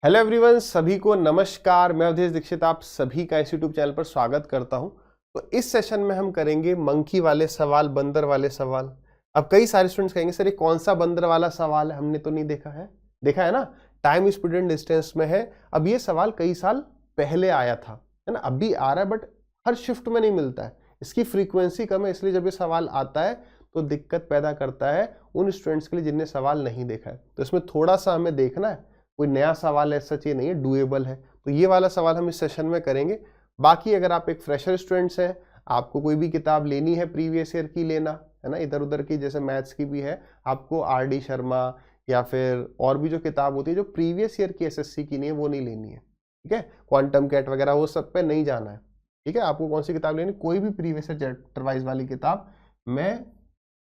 Hello everyone, सभी को नमस्कार। मैं अवधेश दीक्षित आप सभी का इस यूट्यूब चैनल पर स्वागत करता हूं। तो इस सेशन में हम करेंगे मंकी वाले सवाल, बंदर वाले सवाल। अब कई सारे स्टूडेंट्स कहेंगे सर ये कौन सा बंदर वाला सवाल है, हमने तो नहीं देखा है ना। टाइम स्पीड एंड डिस्टेंस में है। अब ये सवाल कई साल पहले आया था, है ना, अभी आ रहा है बट हर शिफ्ट में नहीं मिलता है, इसकी फ्रीक्वेंसी कम है, इसलिए जब ये सवाल आता है तो दिक्कत पैदा करता है उन स्टूडेंट्स के लिए जिनने सवाल नहीं देखा है। तो इसमें थोड़ा सा हमें देखना है, कोई नया सवाल है, सच ये नहीं है, डुएबल है। तो ये वाला सवाल हम इस सेशन में करेंगे। बाकी अगर आप एक फ्रेशर स्टूडेंट्स हैं, आपको कोई भी किताब लेनी है प्रीवियस ईयर की लेना है ना, इधर उधर की, जैसे मैथ्स की भी है, आपको आर.डी. शर्मा या फिर और भी जो किताब होती है जो प्रीवियस ईयर की एसएससी की नहीं है वो नहीं लेनी है, ठीक है। क्वांटम कैट वगैरह वो सब पे नहीं जाना है, ठीक है। आपको कौन सी किताब लेनी, कोई भी प्रीवियस ईयर चैप्टर वाइज वाली किताब। मैं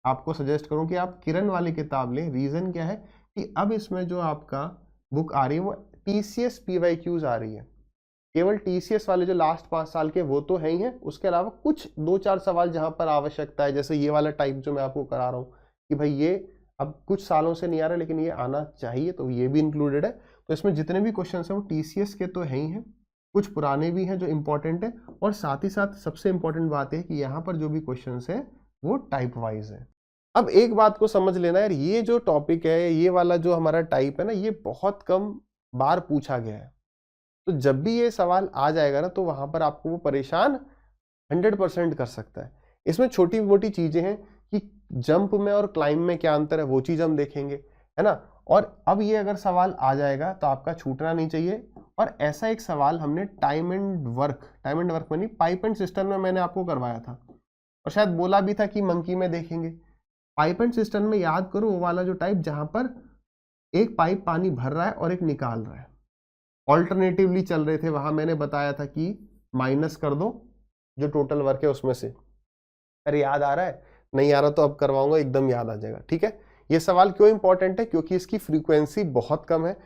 आपको सजेस्ट करूं कि आप किरण वाली किताब लें। रीजन क्या है कि अब इसमें जो आपका बुक आ रही है वो टीसीएस पीवाईक्यूज आ रही है। केवल टीसीएस वाले जो लास्ट 5 साल के वो तो है ही है, उसके अलावा कुछ 2-4 सवाल जहां पर आवश्यकता है, जैसे ये वाला टाइप जो मैं आपको करा रहा हूँ कि भाई ये अब कुछ सालों से नहीं आ रहा लेकिन ये आना चाहिए, तो ये भी इंक्लूडेड है। तो इसमें जितने भी क्वेश्चन हैं वो टीसीएस के तो है ही हैं, कुछ पुराने भी हैं जो इंपॉर्टेंट है, और साथ ही साथ सबसे इंपॉर्टेंट बात है कि यहाँ पर जो भी क्वेश्चन है वो टाइप वाइज है। अब एक बात को समझ लेना यार, ये जो टॉपिक है, ये वाला जो हमारा टाइप है ना, ये बहुत कम बार पूछा गया है। तो जब भी ये सवाल आ जाएगा ना तो वहां पर आपको वो परेशान 100% कर सकता है। इसमें छोटी मोटी चीजें हैं कि जंप में और क्लाइंब में क्या अंतर है, वो चीज हम देखेंगे, है ना। और अब ये अगर सवाल आ जाएगा तो आपका छूटना नहीं चाहिए। और ऐसा एक सवाल हमने टाइम एंड वर्क में नहीं, पाइप एंड सिस्टम में मैंने आपको करवाया था, और शायद बोला भी था कि मंकी में देखेंगे। पाइप एंड सिस्टम में याद करो वो वाला जो टाइप जहां पर एक पाइप पानी भर रहा है और एक निकाल रहा है, ऑल्टरनेटिवली चल रहे थे, वहां मैंने बताया था कि माइनस कर दो जो टोटल वर्क है उसमें से। अरे याद आ रहा है, नहीं आ रहा तो अब करवाऊंगा, एकदम याद आ जाएगा, ठीक है। ये सवाल क्यों इंपॉर्टेंट है, क्योंकि इसकी फ्रीक्वेंसी बहुत कम है,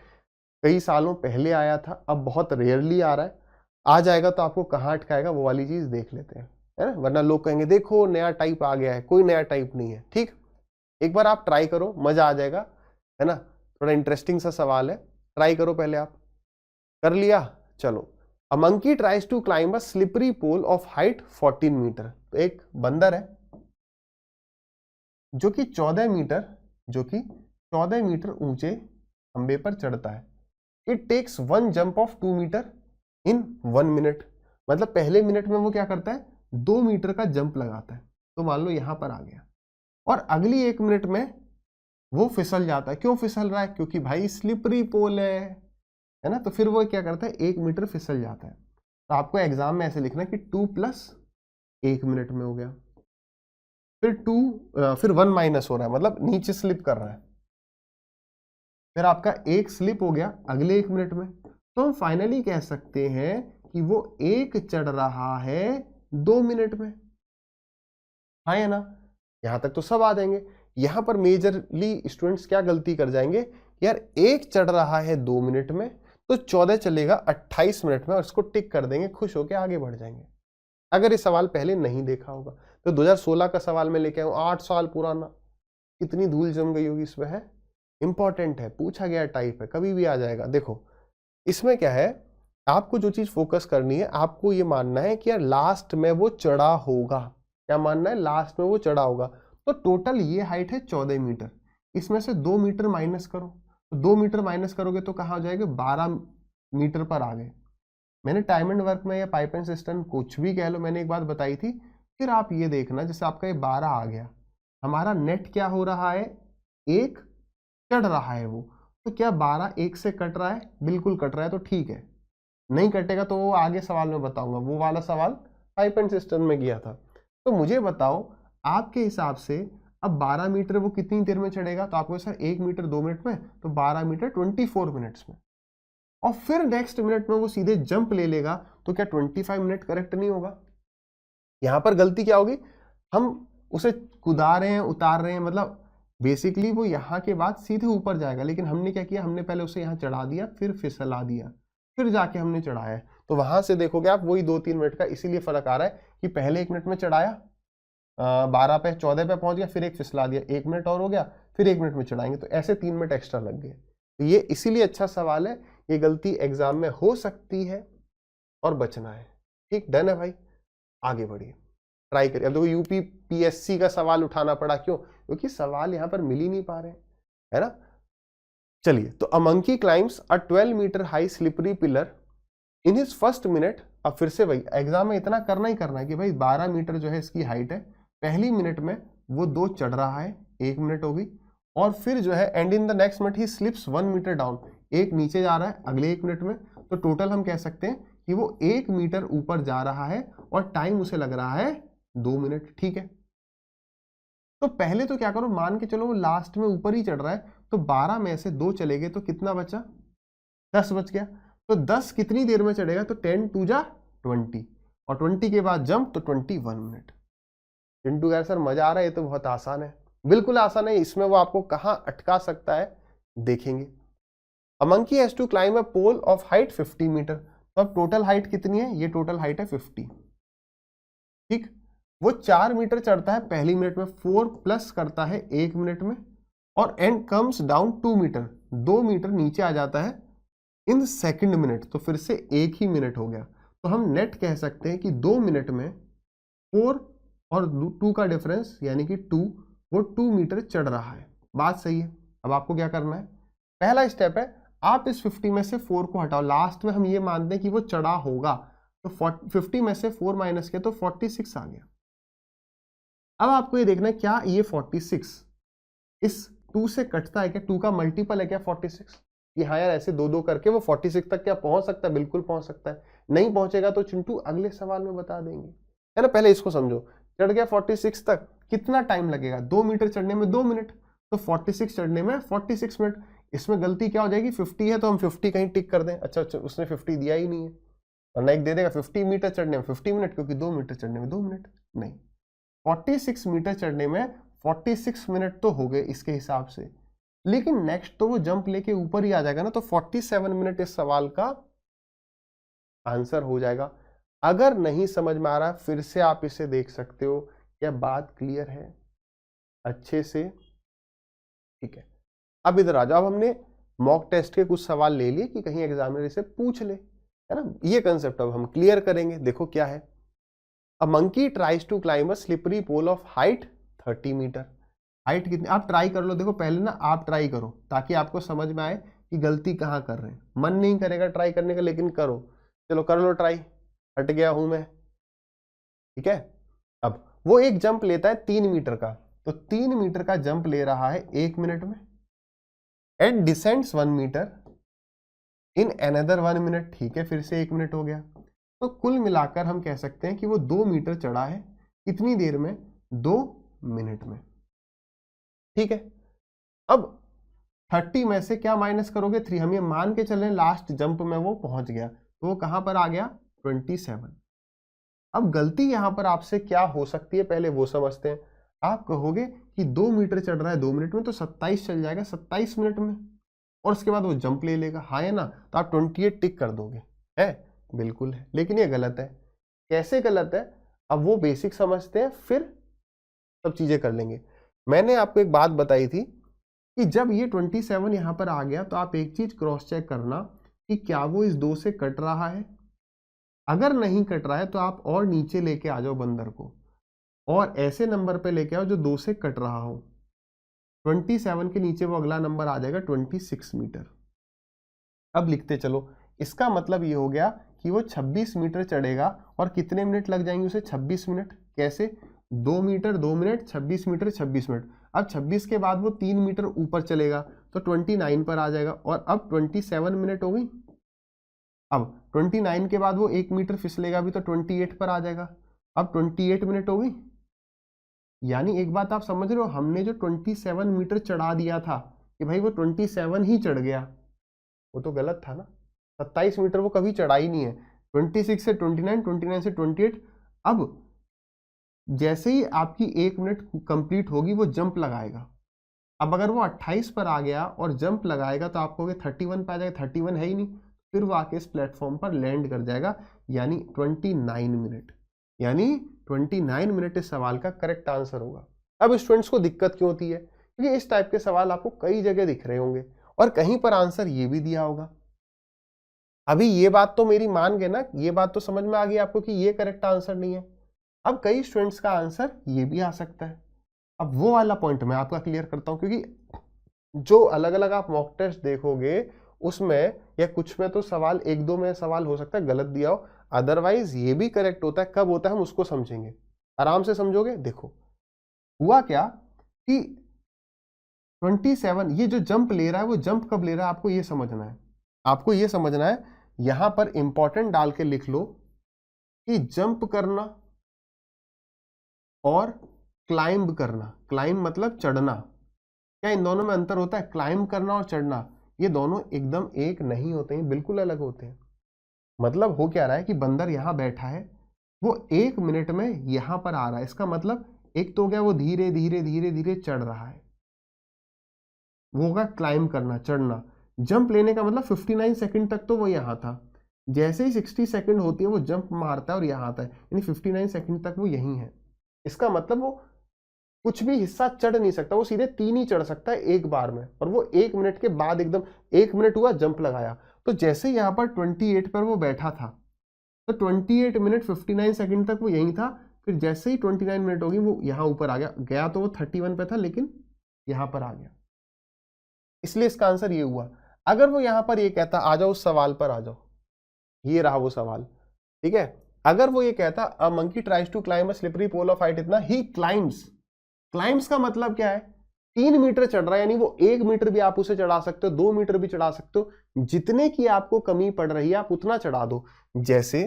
कई सालों पहले आया था, अब बहुत रेयरली आ रहा है। आ जाएगा तो आपको कहाँ अटकाएगा वो वाली चीज देख लेते हैं, है ना। वरना लोग कहेंगे देखो नया टाइप आ गया है, कोई नया टाइप नहीं है, ठीक। एक बार आप ट्राई करो, मजा आ जाएगा, है ना। थोड़ा इंटरेस्टिंग सा सवाल है, ट्राई करो। पहले आप कर लिया, चलो। A monkey tries to climb a slippery pole of height 14 metre. तो एक बंदर है जो कि 14 मीटर ऊंचे खंबे पर चढ़ता है। It takes 1 jump of 2 metre in 1 minute. मतलब पहले मिनट में वो क्या करता है, 2 मीटर का जंप लगाता है। तो मान लो यहां पर आ गया, और अगली 1 मिनट में वो फिसल जाता है। क्यों फिसल रहा है, क्योंकि भाई स्लिपरी पोल है ना। तो फिर वो क्या करता है, 1 मीटर फिसल जाता है। तो आपको एग्जाम में ऐसे लिखना कि 2 प्लस 1 मिनट में हो गया, फिर 1 माइनस हो रहा है, मतलब नीचे स्लिप कर रहा है, फिर आपका 1 स्लिप हो गया अगले 1 मिनट में। तो हम फाइनली कह सकते हैं कि वो 1 चढ़ रहा है 2 मिनट में, हाँ या ना। यहां तक तो सब आ जाएंगे। यहां पर मेजरली स्टूडेंट्स क्या गलती कर जाएंगे, यार 1 चढ़ रहा है 2 मिनट में, तो 14 चलेगा 28 मिनट में, और इसको टिक कर देंगे, खुश होकर आगे बढ़ जाएंगे। अगर ये सवाल पहले नहीं देखा होगा तो 2016 का सवाल मैं लेके आऊँ, 8 साल पुराना, कितनी धूल जम गई होगी इसमें, है। इंपॉर्टेंट है, पूछा गया टाइप है, कभी भी आ जाएगा। देखो इसमें क्या है, आपको जो चीज फोकस करनी है, आपको ये मानना है कि यार लास्ट में वो चढ़ा होगा। क्या मानना है, लास्ट में वो चढ़ा होगा। तो टोटल ये हाइट है 14 मीटर, इसमें से 2 मीटर माइनस करो, तो 2 मीटर माइनस करोगे तो कहाँ जाएगा, 12 मीटर पर आ गए। मैंने टाइम एंड वर्क में या पाइप एंड सिस्टम कुछ भी कह लो, मैंने एक बात बताई थी। फिर आप ये देखना, जैसे आपका ये 12 आ गया, हमारा नेट क्या हो रहा है, 1 चढ़ रहा है वो। तो क्या 12 1 से कट रहा है, बिल्कुल कट रहा है, तो ठीक है। नहीं कटेगा तो वो आगे सवाल में बताऊंगा, वो वाला सवाल पाइप एंड सिस्टम में गया था। तो मुझे बताओ आपके हिसाब से अब 12 मीटर वो कितनी देर में चढ़ेगा, तो आपको सर 1 मीटर 2 मिनट में, तो 12 मीटर 24 मिनट्स में। और फिर नेक्स्ट मिनट में वो सीधे जंप ले लेगा, तो क्या 25 मिनट करेक्ट नहीं होगा। यहां पर गलती क्या होगी, हम उसे कुदा रहे हैं, उतार रहे हैं, मतलब बेसिकली वो यहाँ के बाद सीधे ऊपर जाएगा, लेकिन हमने क्या किया, हमने पहले उसे यहाँ चढ़ा दिया, फिर फिसला दिया, फिर जाके हमने चढ़ाया। तो वहां से देखोगे आप वही 2-3 मिनट का, इसीलिए फर्क आ रहा है कि पहले 1 मिनट में चढ़ाया, 12 पे 14 पे पहुंच गया, फिर एक फिसला दिया, 1 मिनट और हो गया, फिर 1 मिनट में चढ़ाएंगे, तो ऐसे 3 मिनट एक्स्ट्रा लग गए। तो ये इसीलिए अच्छा सवाल है ये गलती एग्जाम में हो सकती है और बचना है। ठीक, डन है भाई, आगे बढ़िए, ट्राई करिए। अब देखो यूपी पीएससी का सवाल उठाना पड़ा, क्यों? क्योंकि सवाल यहां पर मिल ही नहीं पा रहे हैं, है ना। चलिए, तो a monkey climbs a 12 metre high slippery pillar in his first minute. अब फिर से वही, एग्जाम में इतना करना ही करना है कि भाई 12 मीटर जो है इसकी हाइट है, पहली मिनट में वो 2 चढ़ रहा है, 1 मिनट हो गई, और फिर जो है and in the next minute he slips 1 meter down, 1 नीचे जा रहा है अगले 1 मिनट में। तो टोटल हम कह सकते हैं कि वो 1 मीटर ऊपर जा रहा है और टाइम उसे लग रहा है 2 मिनट। ठीक है, तो पहले तो क्या करो, मान के चलो वो लास्ट में ऊपर ही चढ़ रहा है, तो 12 में से 2 चले गए तो कितना बचा? 10 बच गया। तो 10 कितनी देर में चढ़ेगा? तो 10 टू जा 20, और 20 के बाद जंप तो 21 मिनट। चिंटू यार सर मजा आ रहा है, ये तो बहुत आसान है। बिल्कुल आसान है, इसमें वो आपको कहां अटका सकता है देखेंगे। A monkey has to climb a pole of height 50 metre. तो अब टोटल हाइट कितनी है? ये टोटल हाइट है 50। ठीक, वो 4 मीटर चढ़ता है पहली मिनट में, 4 प्लस करता है 1 मिनट में, और and comes down 2 metre, 2 metre नीचे आ जाता है इन सेकंड मिनट। तो फिर से 1 ही मिनट हो गया। तो हम नेट कह सकते हैं कि 2 मिनट में 4 और 2 का डिफरेंस यानी कि 2, वो 2 मीटर चढ़ रहा है। बात सही है। अब आपको क्या करना है? पहला स्टेप है, आप इस 50 में से 4 को हटाओ। लास्ट में हम ये मानते हैं कि वो चढ़ा होगा, तो 50 में से 4 माइनस किया तो 46 आ गया। अब आपको ये देखना है क्या ये 46 इस 2 से कटता है क्या? 2 का मल्टीपल है क्या 46? कि हाँ यार, ऐसे 2-2 करके वो 46 तक क्या पहुंच सकता है? बिल्कुल पहुंच सकता है। नहीं पहुंचेगा तो चिंटू अगले सवाल में बता देंगे, है ना। पहले इसको समझो, चढ़ गया 46 तक, कितना टाइम लगेगा? 2 मीटर चढ़ने में 2 मिनट, तो 46 चढ़ने में 46 मिनट। इसमें गलती क्या हो जाएगी? 50 है तो हम 50 कहीं टिक कर दें। अच्छा, उसने 50 दिया ही नहीं है, वरना एक दे देगा 50 मीटर चढ़ने में 50 मिनट, क्योंकि 2 मीटर चढ़ने में 2 मिनट। नहीं, 46 मीटर चढ़ने में 46 मिनट तो हो गए इसके हिसाब से, लेकिन नेक्स्ट तो वो जंप लेके ऊपर ही आ जाएगा ना, तो 47 मिनट इस सवाल का आंसर हो जाएगा। अगर नहीं समझ में आ रहा, फिर से आप इसे देख सकते हो। क्या बात क्लियर है अच्छे से? ठीक है, अब इधर आ जाओ। अब हमने मॉक टेस्ट के कुछ सवाल ले लिए कि कहीं एग्जामिनर इसे पूछ ले, है ना। ये कंसेप्ट अब हम क्लियर करेंगे। देखो क्या है, a monkey tries to climb a slippery pole of height 30 metre. Height कितनी? आप ट्राई कर लो। देखो पहले ना आप ट्राई करो ताकि आपको समझ में आए कि गलती कहाँ कर रहे हैं। मन नहीं करेगा ट्राई करने का, लेकिन करो। चलो कर लो ट्राई, हट गया हूं मैं। ठीक है, अब वो एक जंप लेता है 3 मीटर का, तो 3 मीटर का जंप ले रहा है 1 मिनट में, and descends 1 metre in another 1 minute. ठीक है, फिर से 1 मिनट हो गया। तो कुल मिलाकर हम कह सकते हैं कि वो 2 मीटर चढ़ा है कितनी देर में? 2 मिनट में। ठीक है, अब 30 में से क्या माइनस करोगे? 3। हम ये मान के चलें लास्ट जंप में वो पहुंच गया, तो वो कहां पर आ गया? 27। अब गलती यहां पर आपसे क्या हो सकती है पहले वो समझते हैं। आप कहोगे कि 2 मीटर चढ़ रहा है 2 मिनट में, तो 27 चल जाएगा 27 मिनट में, और उसके बाद वो जंप ले लेगा, हाँ है ना। तो आप 28 टिक कर दोगे, है? बिल्कुल है, लेकिन ये गलत है। कैसे गलत है? अब वो बेसिक समझते हैं, फिर सब चीजें कर लेंगे। मैंने आपको एक बात बताई थी कि जब ये 27 यहां पर आ गया, तो आप एक चीज क्रॉस चेक करना कि क्या वो इस 2 से कट रहा है। अगर नहीं कट रहा है तो आप और नीचे लेके आ जाओ बंदर को, और ऐसे नंबर पे लेके आओ जो 2 से कट रहा हो। 27 के नीचे वो अगला नंबर आ जाएगा 26 मीटर। अब लिखते चलो, इसका मतलब ये हो गया कि वो 26 मीटर चढ़ेगा, और कितने मिनट लग जाएंगे उसे? 26 मिनट। कैसे? 2 मीटर 2 मिनट, 26 मीटर 26 मिनट। अब 26 के बाद वो 3 मीटर ऊपर चलेगा, तो 29 पर आ जाएगा, और अब 27 मिनट हो गई। अब 29 के बाद वो 1 मीटर फिसलेगा भी, तो 28 पर आ जाएगा। अब 28 मिनट हो गई। यानी एक बात आप समझ रहे हो, हमने जो 27 मीटर चढ़ा दिया था कि भाई वो 27 ही चढ़ गया, वो तो गलत था ना। 27 मीटर वो कभी चढ़ा ही नहीं है। 26 से 29, 29 से 28। अब जैसे ही आपकी 1 मिनट कंप्लीट होगी, वो जंप लगाएगा। अब अगर वो 28 पर आ गया और जंप लगाएगा, तो आप कहोगे 31 पे आ जाएगा, 31 है ही नहीं, फिर वो आके इस प्लेटफॉर्म पर लैंड कर जाएगा, यानी 29 मिनट। यानी 29 मिनट इस सवाल का करेक्ट आंसर होगा। अब स्टूडेंट्स को दिक्कत क्यों होती है? क्योंकि इस टाइप के सवाल आपको कई जगह दिख रहे होंगे, और कहीं पर आंसर ये भी दिया होगा। अभी ये बात तो मेरी मान गए ना, ये बात तो समझ में आ गई आपको कि ये करेक्ट आंसर नहीं है। अब कई स्टूडेंट्स का आंसर ये भी आ सकता है। अब वो वाला पॉइंट मैं आपका क्लियर करता हूं, क्योंकि जो अलग अलग आप मॉक टेस्ट देखोगे उसमें या कुछ में तो सवाल, एक दो में सवाल हो सकता है गलत दिया हो, अदरवाइज ये भी करेक्ट होता है। कब होता है हम उसको समझेंगे, आराम से समझोगे। देखो हुआ क्या कि 27 ये जो जंप ले रहा है वो जंप कब ले रहा है आपको ये समझना है। आपको ये समझना है, यहां पर इंपॉर्टेंट डाल के लिख लो कि जंप करना और क्लाइंब करना। क्लाइंब मतलब चढ़ना। क्या इन दोनों में अंतर होता है? क्लाइंब करना और चढ़ना ये दोनों एकदम एक नहीं होते हैं, बिल्कुल अलग होते हैं। मतलब हो क्या रहा है कि बंदर यहां बैठा है, वो 1 मिनट में यहां पर आ रहा है। इसका मतलब एक तो हो गया वो धीरे धीरे धीरे धीरे चढ़ रहा है, वो होगा क्लाइंब करना, चढ़ना। जंप लेने का मतलब 59 सेकंड तक तो वो यहां था, जैसे ही 60 सेकंड होती है वो जंप मारता है और यहां आता है, यानी 59 सेकंड तक वो यहीं है। इसका मतलब वो कुछ भी हिस्सा चढ़ नहीं सकता, वो सीधे 3 ही चढ़ सकता है एक बार में, और वो 1 मिनट के बाद एकदम 1 मिनट हुआ जंप लगाया। तो जैसे यहां पर 28 पर वो बैठा था तो 28 मिनट 59 सेकंड तक वो यहीं था, फिर जैसे ही 29 मिनट होगी वो यहां ऊपर आ गया तो वो 31 पे था लेकिन यहां पर आ गया, इसलिए इसका आंसर ये हुआ। अगर वो यहां पर ये कहता आ जाओ उस सवाल पर आ जाओ, ये रहा वो सवाल, ठीक है। अगर वो ये कहता a monkey tries to climb a slippery pole of height इतना, ही क्लाइंब्स। क्लाइंब्स का मतलब क्या है? 3 मीटर चढ़ रहा है, यानी वो 1 मीटर भी आप उसे चढ़ा सकते हो, 2 मीटर भी चढ़ा सकते हो, जितने की आपको कमी पड़ रही है आप उतना चढ़ा दो। जैसे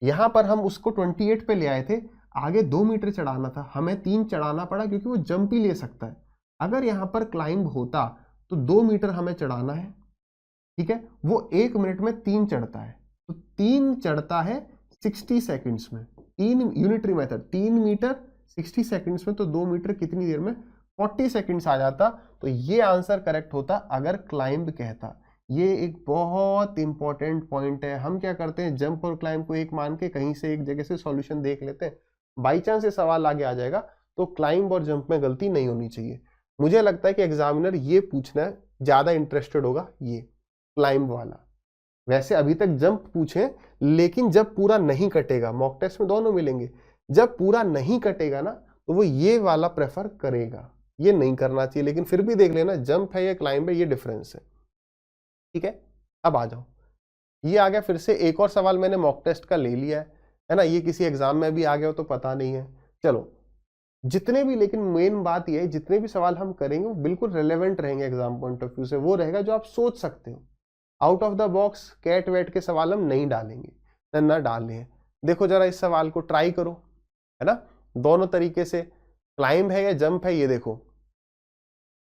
यहां पर हम उसको 28 पे ले आए थे, आगे 2 मीटर चढ़ाना था, हमें 3 चढ़ाना पड़ा क्योंकि वो जंप ही ले सकता है। अगर यहां पर क्लाइंब होता तो 2 मीटर हमें चढ़ाना है, ठीक है। वो 1 मिनट में 3 चढ़ता है, तो 3 चढ़ता है 60 सेकंड्स में। 3 यूनिटरी मेथड, 3 मीटर 60 सेकंड्स में, तो 2 मीटर कितनी देर में? 40 सेकंड्स आ जाता। तो ये आंसर करेक्ट होता अगर क्लाइंब कहता। ये एक बहुत इंपॉर्टेंट पॉइंट है। हम क्या करते हैं, जंप और क्लाइंब को एक मान के कहीं से एक जगह से सॉल्यूशन देख लेते हैं, बाई चांस ये सवाल आगे आ जाएगा तो क्लाइंब और जंप में गलती नहीं होनी चाहिए। मुझे लगता है कि एग्जामिनर ये पूछना ज्यादा इंटरेस्टेड होगा, ये क्लाइंब वाला। वैसे अभी तक जंप पूछे, लेकिन जब पूरा नहीं कटेगा, मॉक टेस्ट में दोनों मिलेंगे, जब पूरा नहीं कटेगा ना तो वो ये वाला प्रेफर करेगा। ये नहीं करना चाहिए, लेकिन फिर भी देख लेना जंप है या क्लाइंब है, ये डिफरेंस है, ठीक है। अब आ जाओ, ये आ गया। फिर से एक और सवाल मैंने मॉक टेस्ट का ले लिया है ना, ये किसी एग्जाम में भी आ गया हो तो पता नहीं है। चलो जितने भी, लेकिन मेन बात ये है जितने भी सवाल हम करेंगे वो बिल्कुल रेलेवेंट रहेंगे एग्जाम पॉइंट ऑफ व्यू से, वो रहेगा जो आप सोच सकते हो। आउट ऑफ द बॉक्स कैट वेट के सवाल हम नहीं डालेंगे, ना डालने हैं। देखो जरा इस सवाल को ट्राई करो, है ना, दोनों तरीके से, क्लाइंब है या जंप है। ये देखो,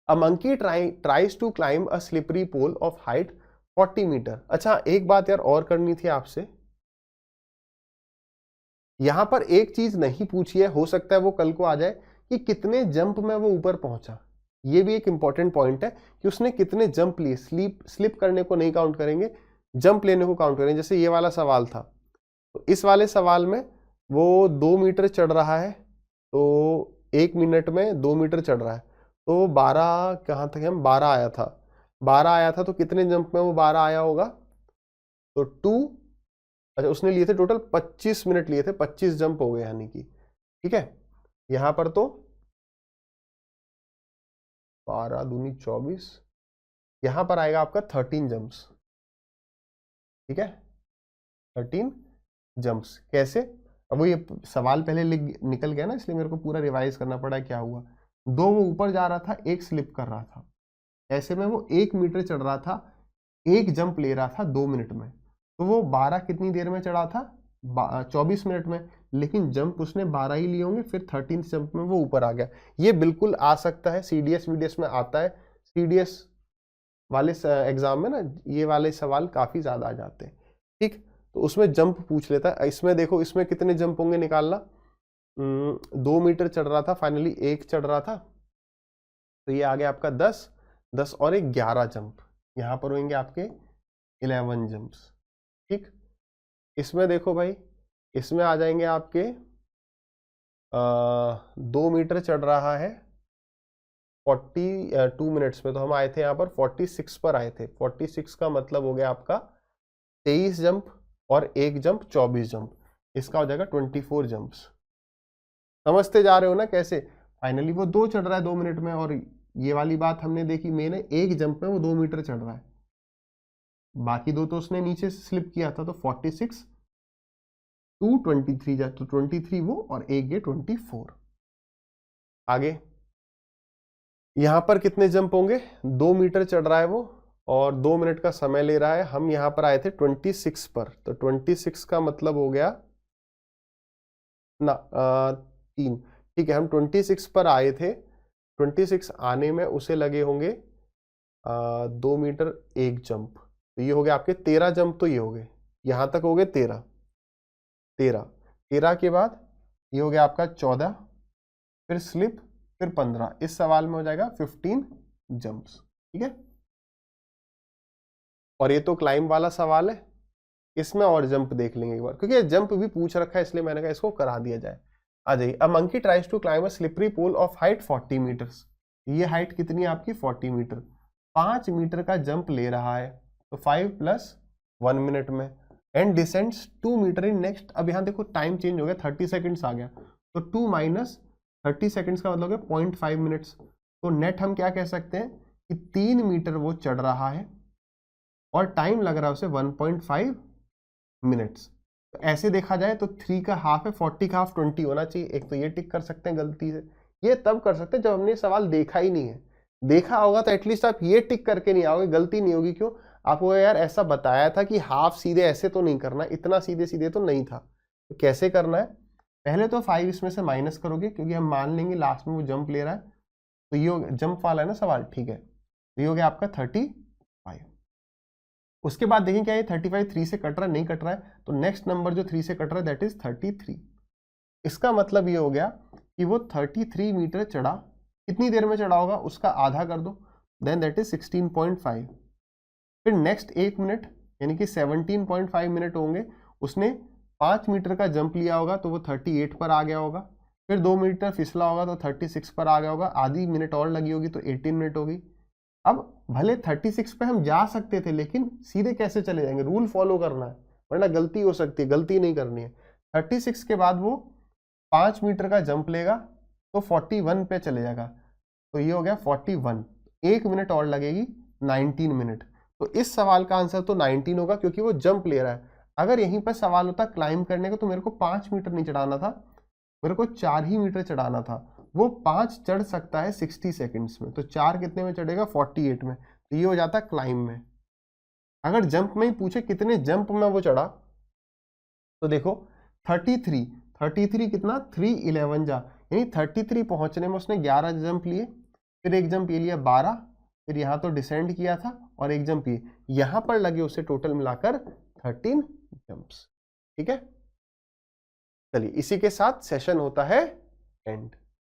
a monkey tries to climb a slippery pole of height 40 metre. अच्छा एक बात यार और करनी थी आपसे, यहां पर एक चीज नहीं पूछी है, हो सकता है वो कल को आ जाए, कि कितने जंप में वो ऊपर पहुंचा। ये भी एक इंपॉर्टेंट पॉइंट है कि उसने कितने जंप लिए। स्लिप करने को नहीं काउंट करेंगे, जंप लेने को काउंट करेंगे। जैसे ये वाला सवाल था, तो इस वाले सवाल में वो 2 मीटर चढ़ रहा है, तो 1 मिनट में 2 मीटर चढ़ रहा है, तो 12 कहाँ तक हम 12 आया था, 12 आया था, तो कितने जंप में वो 12 आया होगा? तो 2, अच्छा उसने लिए थे टोटल 25 मिनट लिए थे, 25 जंप हो गए यानी कि, ठीक है। यहां पर तो 12 दूनी 24, यहां पर आएगा आपका 13 जंप्स, ठीक है, 13 जंप्स। कैसे? अब वो ये सवाल पहले निकल गया ना, इसलिए मेरे को पूरा रिवाइज करना पड़ा क्या हुआ। 2 वो ऊपर जा रहा था, 1 स्लिप कर रहा था, ऐसे में वो 1 मीटर चढ़ रहा था, 1 जंप ले रहा था 2 मिनट में, तो वो 12 कितनी देर में चढ़ा था? 24 मिनट में। लेकिन जंप उसने 12 ही लिए होंगे, फिर 13 जंप में वो ऊपर आ गया। ये बिल्कुल आ सकता है, सीडीएस वीडीएस में आता है, सीडीएस वाले एग्जाम में ना ये वाले सवाल काफी ज्यादा आ जाते हैं, ठीक। तो उसमें जंप पूछ लेता है। इसमें देखो, इसमें कितने जंप होंगे निकालना। 2 मीटर चढ़ रहा था, फाइनली 1 चढ़ रहा था, तो ये आ गया आपका 10, 10 और 1 11 जंप, यहां पर होंगे आपके 11 जंप्स, ठीक। इसमें देखो भाई, इसमें आ जाएंगे आपके 2 मीटर चढ़ रहा है 42 मिनट्स में, तो हम आए थे यहाँ पर 46 पर आए थे। 46 का मतलब हो गया आपका 23 जंप और 1 जंप 24 जंप, इसका हो जाएगा 24 जंप्स। समझते जा रहे हो ना कैसे? फाइनली वो 2 चढ़ रहा है 2 मिनट में, और ये वाली बात हमने देखी मेन है, 1 जंप में वो 2 मीटर चढ़ रहा है, बाकी 2 तो उसने नीचे से स्लिप किया था। तो 46 2 23 जा, तो 23 वो और 1 ये 24। आगे यहां पर कितने जंप होंगे? 2 मीटर चढ़ रहा है वो और 2 मिनट का समय ले रहा है। हम यहां पर आए थे 26 पर, तो 26 का मतलब हो गया ना 3, ठीक है। हम 26 पर आए थे, 26 आने में उसे लगे होंगे 2 मीटर 1 जंप, तो ये हो गया आपके 13 जंप। तो ये हो गए, यहां तक हो गए 13 13 के बाद ये हो गया आपका 14, फिर स्लिप, फिर 15। इस सवाल में हो जाएगा 15 जंप्स, ठीक है। और ये तो क्लाइंब वाला सवाल है, इसमें और जंप देख लेंगे एक बार, क्योंकि जंप भी पूछ रखा है इसलिए मैंने कहा इसको करा दिया जाए। आ जाइए। A monkey tries to climb a slippery pole of height 40 metres. ये हाइट कितनी है आपकी? 40 मीटर। 5 मीटर का जंप ले रहा है, तो 5 + 1 मिनट में, and descends 2 metre in next. अब यहाँ देखो टाइम चेंज हो गया, 30 सेकेंड्स आ गया, तो 2 - 30 सेकेंड्स का मतलब है 0.5 मिनट्स। तो नेट हम क्या कह सकते हैं कि 3 मीटर वो चढ़ रहा है और टाइम लग रहा है उसे 1.5 मिनट्स। तो ऐसे देखा जाए तो 3 का हाफ है, 40 का हाफ 20 होना चाहिए। एक तो ये टिक कर सकते हैं गलती से, ये तब कर सकते हैं जब हमने सवाल देखा ही नहीं है। देखा होगा तो एटलीस्ट आप ये टिक करके नहीं आओगे, गलती नहीं होगी। क्यों? आपको यार ऐसा बताया था कि हाफ सीधे ऐसे तो नहीं करना, इतना सीधे सीधे तो नहीं था। तो कैसे करना है? पहले तो 5 इसमें से माइनस करोगे, क्योंकि हम मान लेंगे लास्ट में वो जंप ले रहा है, तो ये जंप वाला है ना सवाल, ठीक है। तो ये हो गया आपका 35। उसके बाद देखें क्या ये 35 3 से कट रहा है? नहीं कट रहा है, तो नेक्स्ट नंबर जो 3 से कट रहा है दैट इज 33। इसका मतलब ये हो गया कि वो 33 मीटर चढ़ा। कितनी देर में चढ़ा होगा? उसका आधा कर दो, देन दैट इज 16.5। फिर नेक्स्ट 1 मिनट यानी कि 17.5 मिनट होंगे। उसने 5 मीटर का जंप लिया होगा, तो वो 38 पर आ गया होगा। फिर 2 मीटर फिसला होगा तो 36 पर आ गया होगा। आधी मिनट और लगी होगी तो 18 मिनट होगी। अब भले 36 पे हम जा सकते थे, लेकिन सीधे कैसे चले जाएंगे? रूल फॉलो करना है, वरना गलती हो सकती है, गलती नहीं करनी है। 36 के बाद वो 5 मीटर का जंप लेगा तो 41 पे चले जाएगा, तो ये हो गया 41। 1 मिनट और लगेगी, 19 मिनट। तो इस सवाल का आंसर तो 19 होगा, क्योंकि वो जंप ले रहा है। अगर यहीं पर सवाल होता क्लाइंब करने का, तो मेरे को 5 मीटर नहीं चढ़ाना था, मेरे को 4 ही मीटर चढ़ाना था। वो 5 चढ़ सकता है 60 सेकंड्स में, तो 4 कितने में चढ़ेगा? 48 में। तो ये हो जाता है क्लाइंब में। अगर जंप में ही पूछे कितने जंप में वो चढ़ा, तो देखो 33 कितना? 311 जा, यानी 33 पहुंचने में उसने 11 जंप लिए, फिर एक जंप ये लिया 12, फिर यहाँ तो डिसेंड किया था, और एक जंप ये, यहां पर लगे उसे टोटल मिलाकर 13 जंप्स, ठीक है। चलिए इसी के साथ सेशन होता है एंड।